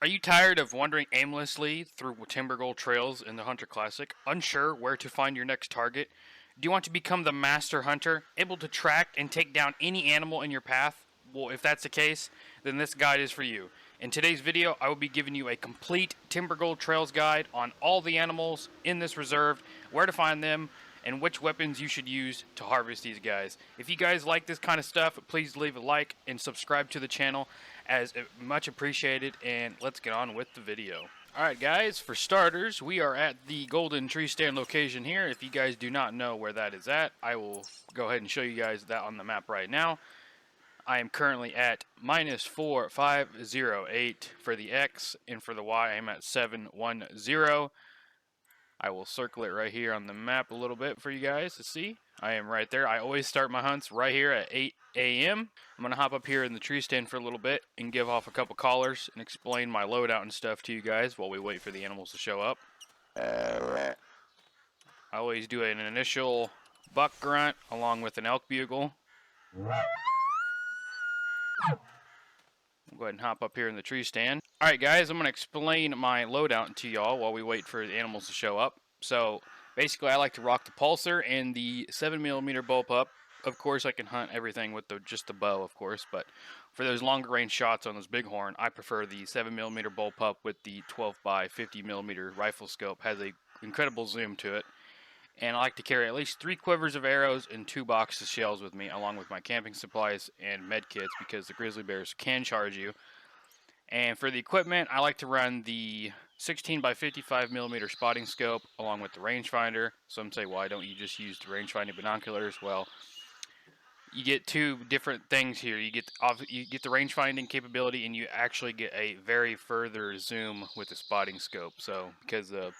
Are you tired of wandering aimlessly through Timbergold trails in the Hunter Classic, unsure where to find your next target? Do you want to become the master hunter, able to track and take down any animal in your path? Well, if that's the case, then this guide is for you. In today's video, I will be giving you a complete Timbergold Trails guide on all the animals in this reserve, where to find them, and which weapons you should use to harvest these guys. If you guys like this kind of stuff, please leave a like and subscribe to the channel, as much appreciated, and let's get on with the video. Alright guys, for starters, we are at the golden tree stand location here. If you guys do not know where that is at, I will go ahead and show you guys that on the map right now. I am currently at -4508 for the X, and for the Y I am at 710. I will circle it right here on the map a little bit for you guys to see. I am right there. I always start my hunts right here at 8 a.m. I'm going to hop up here in the tree stand for a little bit and give off a couple callers and explain my loadout and stuff to you guys while we wait for the animals to show up. I always do an initial buck grunt along with an elk bugle. We'll go ahead and hop up here in the tree stand. Alright guys, I'm going to explain my loadout to y'all while we wait for the animals to show up. So, basically I like to rock the pulsar and the 7mm bullpup. Of course I can hunt everything with just the bow, of course, but for those longer range shots on those Bighorn, I prefer the 7mm bullpup with the 12x50mm rifle scope. Has an incredible zoom to it. And I like to carry at least 3 quivers of arrows and 2 boxes of shells with me, along with my camping supplies and med kits, because the grizzly bears can charge you. And for the equipment, I like to run the 16x55mm spotting scope along with the rangefinder. Some say, why don't you just use the rangefinding binoculars? Well, you get 2 different things here. You get the rangefinding capability, and you actually get a very further zoom with the spotting scope. So, because the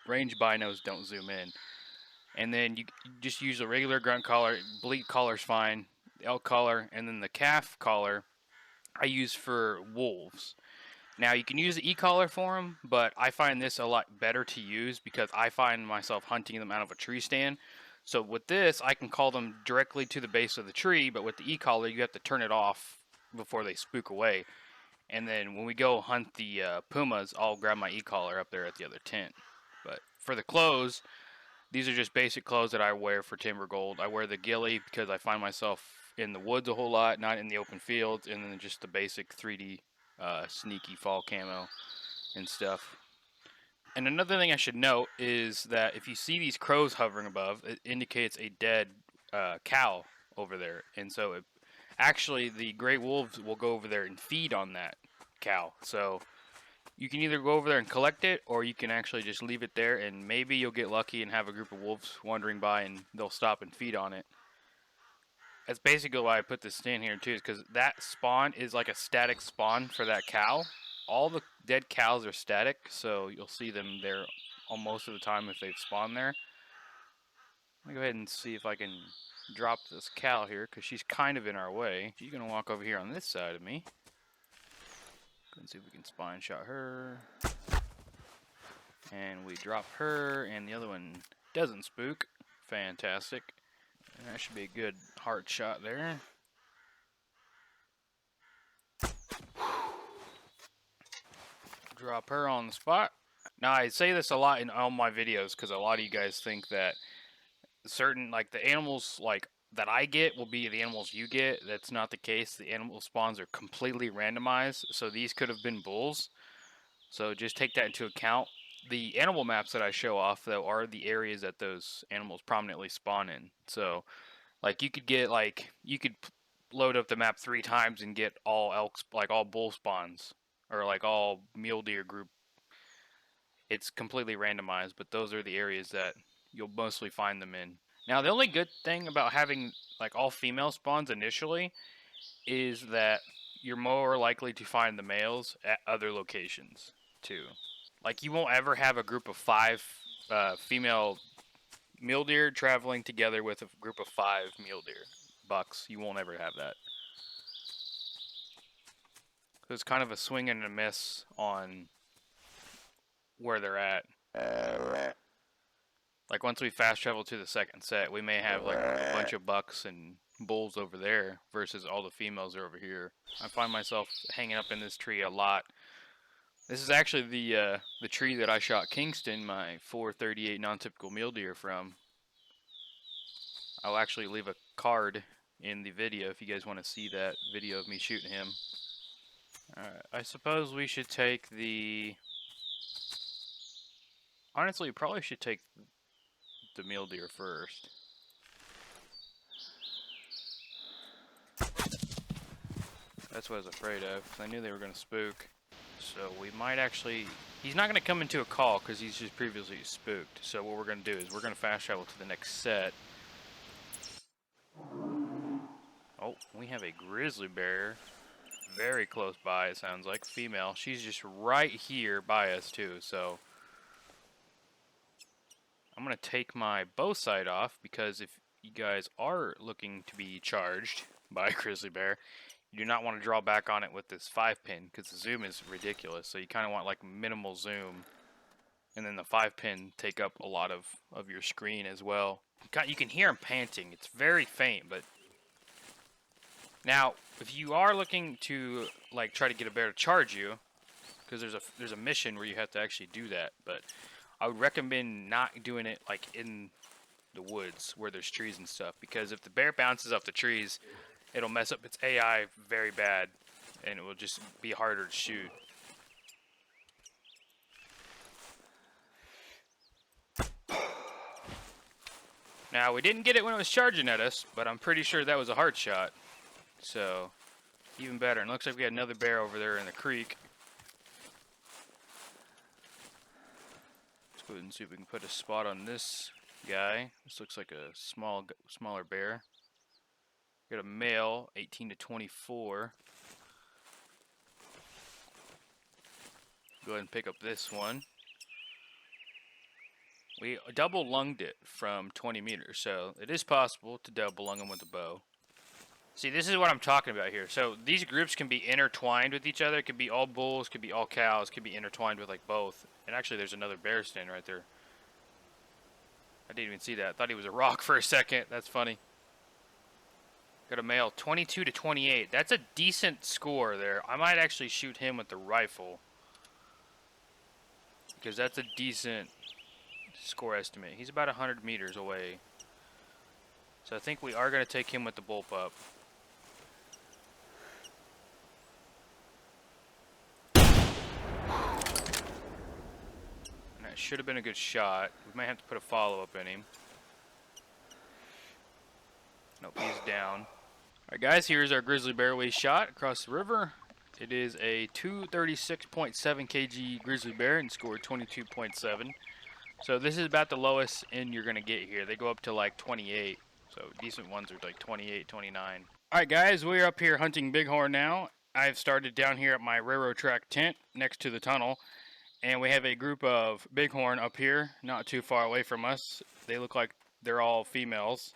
range binos don't zoom in. And then you just use a regular grunt collar. Bleat collar's fine. The elk collar, and then the calf collar I use for wolves. Now you can use the e-collar for them, but I find this a lot better to use because I find myself hunting them out of a tree stand. So with this, I can call them directly to the base of the tree, but with the e-collar, you have to turn it off before they spook away. And then when we go hunt the pumas, I'll grab my e-collar up there at the other tent. But for the clothes, these are just basic clothes that I wear for Timbergold. I wear the ghillie because I find myself in the woods a whole lot, not in the open fields, and then just the basic 3D sneaky fall camo and stuff. And another thing I should note is that if you see these crows hovering above, it indicates a dead cow over there. And so actually the gray wolves will go over there and feed on that cow. So you can either go over there and collect it, or you can actually just leave it there, and maybe you'll get lucky and have a group of wolves wandering by and they'll stop and feed on it. That's basically why I put this stand here too, is because that spawn is like a static spawn for that cow. All the dead cows are static, so you'll see them there most of the time if they've spawned there. Let me go ahead and see if I can drop this cow here, because she's kind of in our way. She's going to walk over here on this side of me. Let's see if we can spine shot her. And we drop her, and the other one doesn't spook. Fantastic. And that should be a good heart shot there. Drop her on the spot. Now, I say this a lot in all my videos because a lot of you guys think that certain, like the animals that I get will be the animals you get. That's not the case. The animal spawns are completely randomized, so these could have been bulls. So just take that into account. The animal maps that I show off, though, are the areas that those animals prominently spawn in. So, like, you could get, you could load up the map 3 times and get all elks, all bull spawns, or all mule deer group. It's completely randomized, but those are the areas that you'll mostly find them in. Now, the only good thing about having all female spawns initially is that you're more likely to find the males at other locations too. You won't ever have a group of 5 female mule deer traveling together with a group of 5 mule deer bucks. You won't ever have that. So it's kind of a swing and a miss on where they're at. Once we fast travel to the second set, we may have a bunch of bucks and bulls over there versus all the females are over here. I find myself hanging up in this tree a lot This is actually the tree that I shot Kingston, my 438 non-typical mule deer from. I'll actually leave a card in the video if you guys want to see that video of me shooting him. Alright, I suppose we should take the... Honestly, we probably should take the mule deer first. That's what I was afraid of, because I knew they were going to spook. So we might actually... He's not going to come into a call because he's just previously spooked. So what we're going to do is we're going to fast travel to the next set. Oh, we have a grizzly bear very close by, it sounds like. Female. She's just right here by us too, so... I'm going to take my bow sight off because if you guys are looking to be charged by a grizzly bear, you do not want to draw back on it with this 5-pin because the zoom is ridiculous. So you kind of want like minimal zoom, and then the 5-pin take up a lot of your screen as well. You can hear him panting. It's very faint, but now if you are looking to like try to get a bear to charge you, because there's a mission where you have to actually do that, but I would recommend not doing it like in the woods where there's trees and stuff, because if the bear bounces off the trees, it'll mess up its AI very bad, and it will just be harder to shoot. Now, we didn't get it when it was charging at us, but I'm pretty sure that was a hard shot. So, even better. And it looks like we had another bear over there in the creek. Let's go ahead and see if we can put a spot on this guy. This looks like a smaller bear. Got a male, 18 to 24. Go ahead and pick up this one. We double lunged it from 20 meters, so it is possible to double lung them with a bow. See, this is what I'm talking about here. So these groups can be intertwined with each other. It could be all bulls, could be all cows, could be intertwined with like both. And actually there's another bear standing right there. I didn't even see that. I thought he was a rock for a second. That's funny. Got a male, 22 to 28. That's a decent score there. I might actually shoot him with the rifle, because that's a decent score estimate. He's about 100 meters away. So I think we are going to take him with the bullpup. And that should have been a good shot. We might have to put a follow-up in him. Nope, he's down. Alright guys, here's our grizzly bear we shot across the river. It is a 236.7 kg grizzly bear and scored 22.7. So this is about the lowest end you're going to get here. They go up to like 28. So decent ones are like 28, 29. Alright guys, we're up here hunting bighorn now. I've started down here at my railroad track tent next to the tunnel. And we have a group of bighorn up here, not too far away from us. They look like they're all females.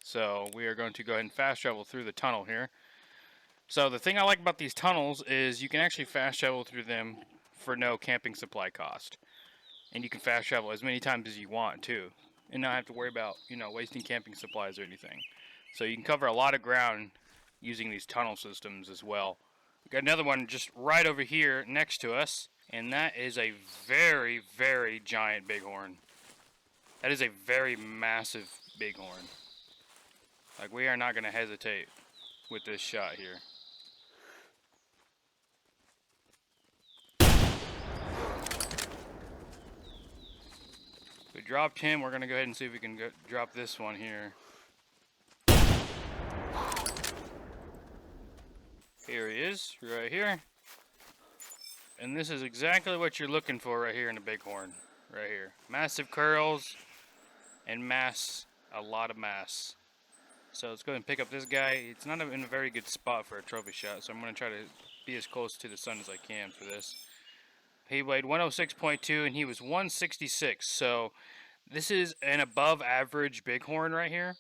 So we are going to go ahead and fast travel through the tunnel here. So the thing I like about these tunnels is you can actually fast travel through them for no camping supply cost. And you can fast travel as many times as you want too, and not have to worry about, you know, wasting camping supplies or anything. So you can cover a lot of ground using these tunnel systems as well. We've got another one just right over here next to us, and that is a very, very giant bighorn. That is a very massive bighorn. Like, we are not going to hesitate with this shot here. We dropped him. We're going to go ahead and see if we can drop this one here. Here he is, right here. And this is exactly what you're looking for right here in the bighorn. Right here. Massive curls and mass. A lot of mass. So let's go ahead and pick up this guy. It's not in a very good spot for a trophy shot, so I'm going to try to be as close to the sun as I can for this. He weighed 106.2 and he was 166. So this is an above average bighorn right here.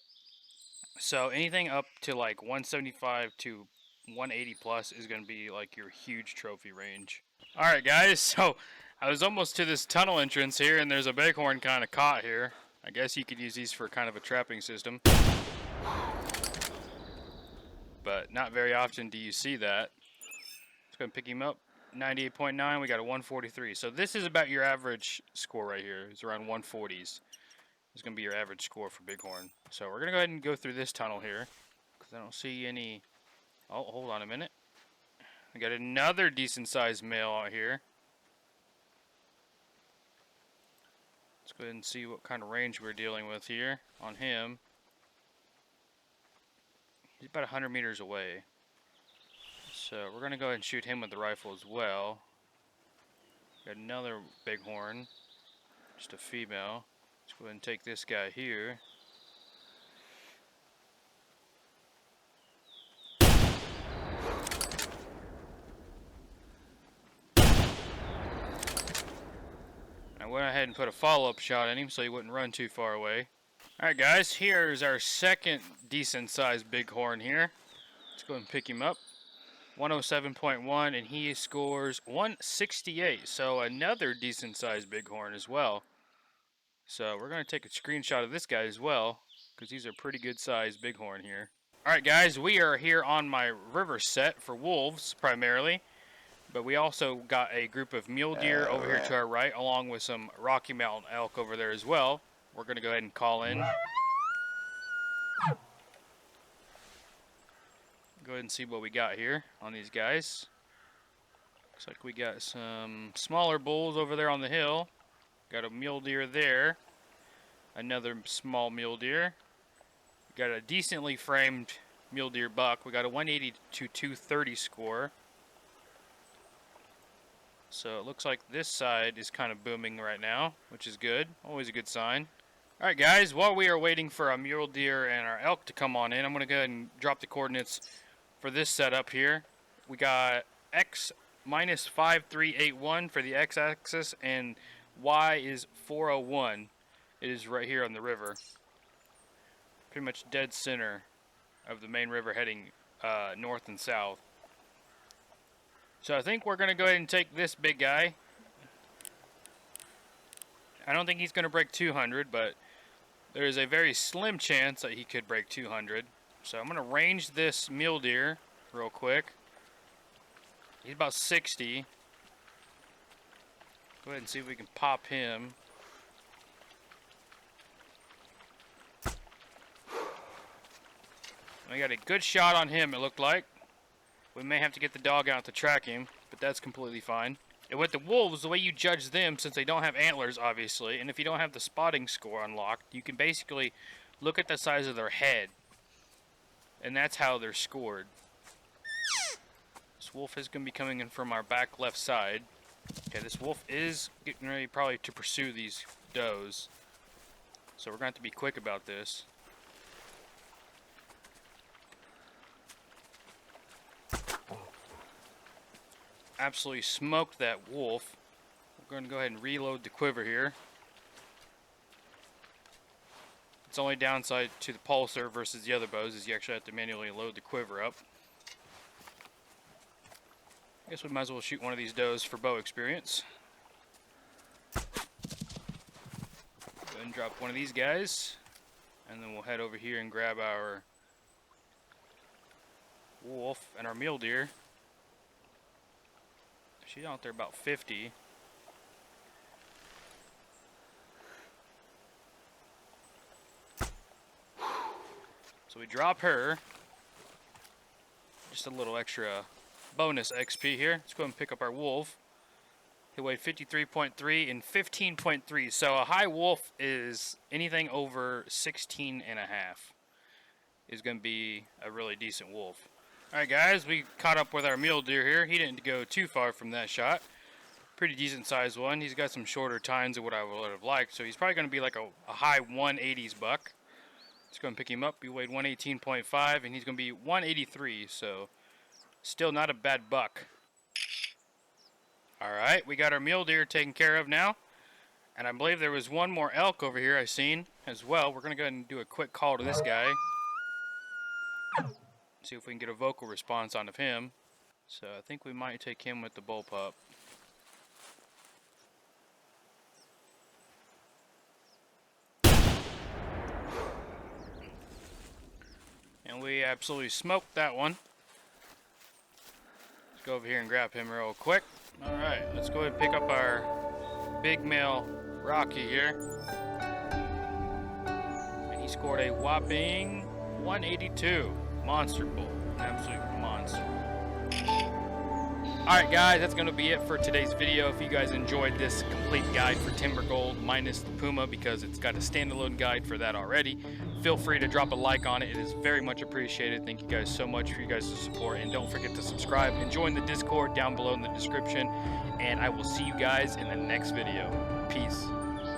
So anything up to like 175 to 180 plus is going to be like your huge trophy range. Alright guys, so I was almost to this tunnel entrance here, and there's a bighorn kind of caught here. I guess you could use these for kind of a trapping system. But not very often do you see that. Let's go and pick him up. 98.9, we got a 143. So this is about your average score right here. It's around 140s. It's going to be your average score for Bighorn. So we're going to go ahead and go through this tunnel here, because I don't see any... Oh, hold on a minute. We got another decent-sized male out here. Let's go ahead and see what kind of range we're dealing with here on him. He's about 100 meters away. So we're going to go ahead and shoot him with the rifle as well. Got another Bighorn. Just a female. Let's go ahead and take this guy here. I went ahead and put a follow-up shot in him so he wouldn't run too far away. Alright guys, here's our second decent-sized Bighorn here. Let's go ahead and pick him up. 107.1, and he scores 168. So another decent-sized Bighorn as well. So we're going to take a screenshot of this guy as well, because he's a pretty good-sized Bighorn here. Alright guys, we are here on my river set for wolves primarily. But we also got a group of mule deer over here to our right, along with some Rocky Mountain elk over there as well. We're going to go ahead and call in. Go ahead and see what we got here on these guys. Looks like we got some smaller bulls over there on the hill. Got a mule deer there. Another small mule deer. We got a decently framed mule deer buck. We got a 180 to 230 score. So it looks like this side is kind of booming right now, which is good. Always a good sign. Alright guys, while we are waiting for our mule deer and our elk to come on in, I'm going to go ahead and drop the coordinates for this setup here. We got X minus 5381 for the X-axis, and Y is 401. It is right here on the river. Pretty much dead center of the main river heading north and south. So I think we're going to go ahead and take this big guy. I don't think he's going to break 200, but there is a very slim chance that he could break 200. So I'm going to range this mule deer real quick. He's about 60. Go ahead and see if we can pop him. We got a good shot on him, it looked like. We may have to get the dog out to track him, but that's completely fine. And with the wolves, the way you judge them, since they don't have antlers, obviously, and if you don't have the spotting score unlocked, you can basically look at the size of their head. And that's how they're scored. This wolf is going to be coming in from our back left side. Okay, this wolf is getting ready probably to pursue these does. So we're going to have to be quick about this. Absolutely smoked that wolf. We're going to go ahead and reload the quiver here. Its only downside to the pulsar versus the other bows is you actually have to manually load the quiver up. I guess we might as well shoot one of these does for bow experience. Go ahead and drop one of these guys, and then we'll head over here and grab our wolf and our mule deer. She's out there about 50. So we drop her. Just a little extra bonus XP here. Let's go ahead and pick up our wolf. He weighed 53.3 and 15.3. So a high wolf is anything over 16 and a half. Is going to be a really decent wolf. Alright guys, we caught up with our mule deer here. He didn't go too far from that shot. Pretty decent sized one. He's got some shorter tines than what I would have liked. So he's probably going to be like a high 180s buck. Let's go and pick him up. He weighed 118.5 and he's going to be 183. So still not a bad buck. Alright, we got our mule deer taken care of now. And I believe there was one more elk over here I seen as well. We're going to go ahead and do a quick call to this guy. See if we can get a vocal response out of him. So I think we might take him with the bullpup. And we absolutely smoked that one. Let's go over here and grab him real quick. All right, let's go ahead and pick up our big male Rocky here. And he scored a whopping 182. Monster bull. An absolute monster. Alright guys, that's going to be it for today's video. If you guys enjoyed this complete guide for Timbergold minus the Puma, because it's got a standalone guide for that already, feel free to drop a like on it. It is very much appreciated. Thank you guys so much for you guys' support. And don't forget to subscribe and join the Discord down below in the description. And I will see you guys in the next video. Peace.